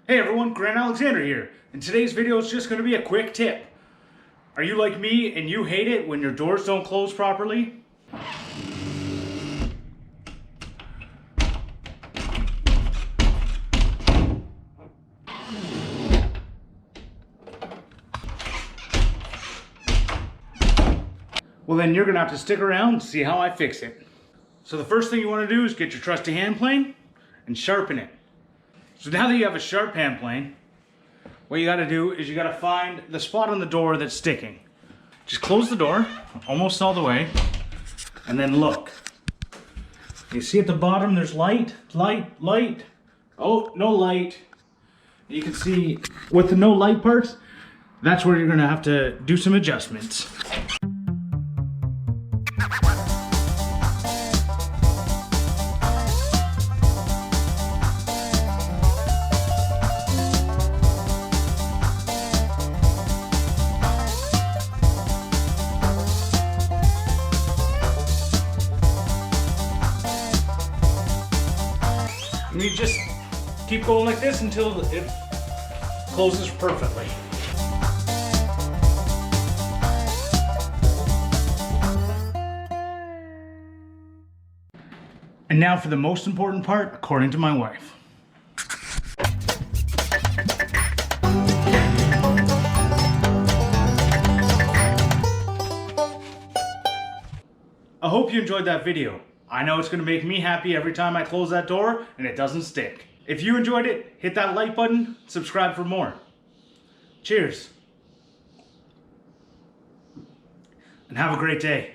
Hey everyone, Grant Alexander here, and today's video is just going to be a quick tip. Are you like me and you hate it when your doors don't close properly? Well then you're going to have to stick around and see how I fix it. So the first thing you want to do is get your trusty hand plane and sharpen it. So now that you have a sharp hand plane, what you got to do is you got to find the spot on the door that's sticking. Just close the door almost all the way and then look. You see at the bottom there's light. Oh, no light. You can see with the no light parts, that's where you're going to have to do some adjustments. And you just keep going like this until it closes perfectly. And now for the most important part, according to my wife. I hope you enjoyed that video. I know it's going to make me happy every time I close that door and it doesn't stick. If you enjoyed it, hit that like button, subscribe for more. Cheers. And have a great day.